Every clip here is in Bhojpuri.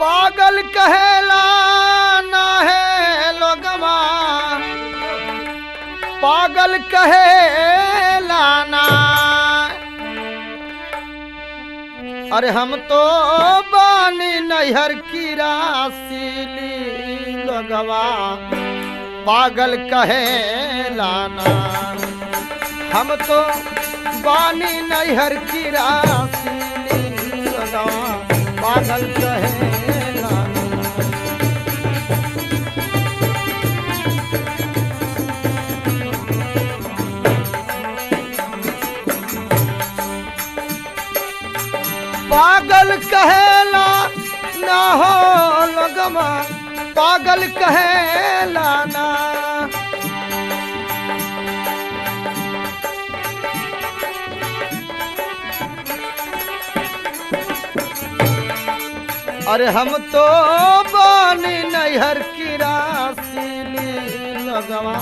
पागल कहेला ना है लोगवा, पागल कहेला ना। अरे हम तो बानी नैहर की रासीली लोगवा, पागल कहेला ना। हम तो बानी नैहर की रासीली लोगवा, पागल कहेला ना। पागल कहेला ना हो लोगवा, पागल कहेला ना। अरे हम तो बानी नैहर की रासीली लोगवा,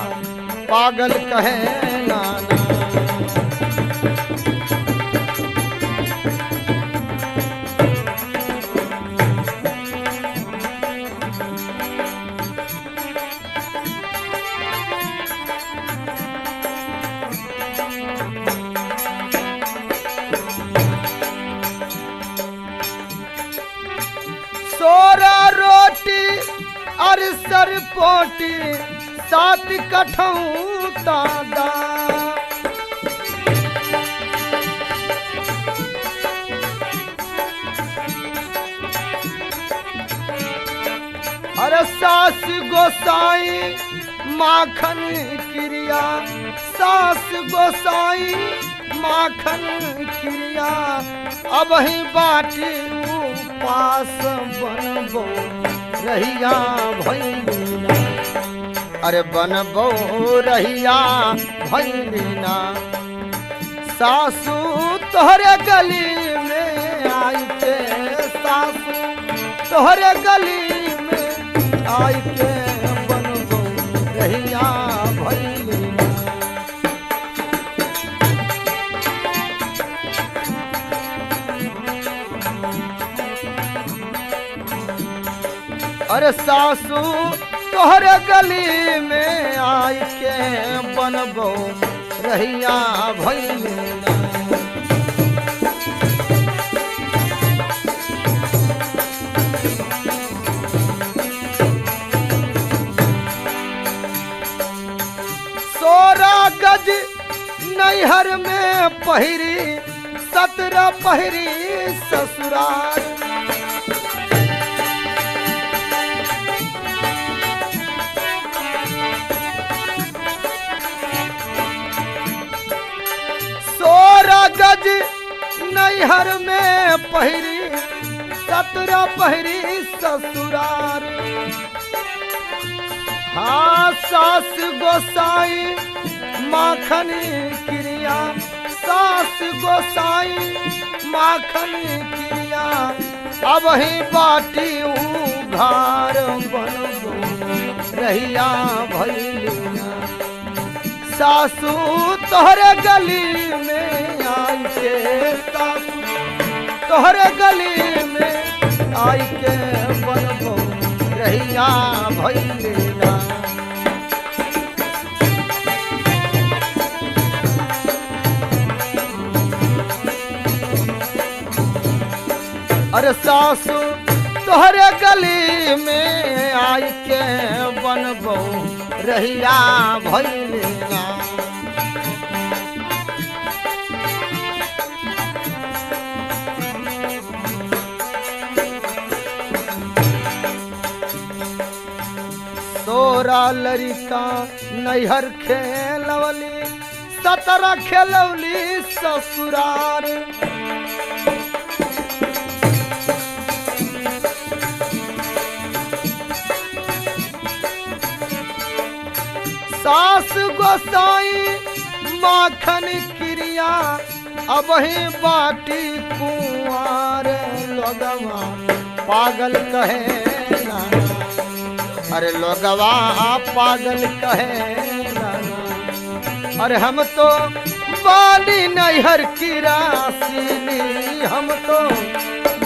पागल कहेला ना। सोरा रोटी अरे सर पोटी सात कठऊ दादा। अरे सास गोसाई माखन क्रिया, सास गोसाई माखन क्रिया। अब ही बाटी पास बनबो रहिया भैलीना। अरे बनबो रहिया भैलीना। सासू तोहरे गली में आई के, सासू तोहरे गली में आई के, बनबो रहिया भैलीना। अरे सासू तोहरे गली में आई के, बनबो रहिया भैलीना। सोरा गज नैहर में पहिरी, 17 पहिरी ससुराल। गज नैहर में पहिरी, 17 पहिरी ससुरार। हाँ सास गोसाई माखन क्रिया, सास गोसाई माखन क्रिया। अब ही बाटी उघार बनबो रहिया भैलीना। सासू तोहरे गली में आई के, सासू तोहरे गली में आई के, बनबो रहिया भैलीना। अरे सासू तोहरे गली में आई के, बनबो रहिया भैलीना। सोरा लड़का नैहर खेलवली, 17 खेलवली ससुरार। सास गोसाई माखन क्रिया, अब ही बाटी कुंवार लोगवा, पागल कहेला। अरे लोगवा पागल कहेला। अरे हम तो बानी नैहर की रासीली, हम तो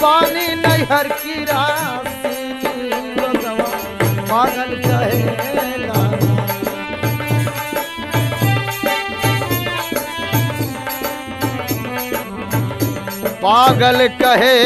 बानी नैहर की रासी। पागल कहे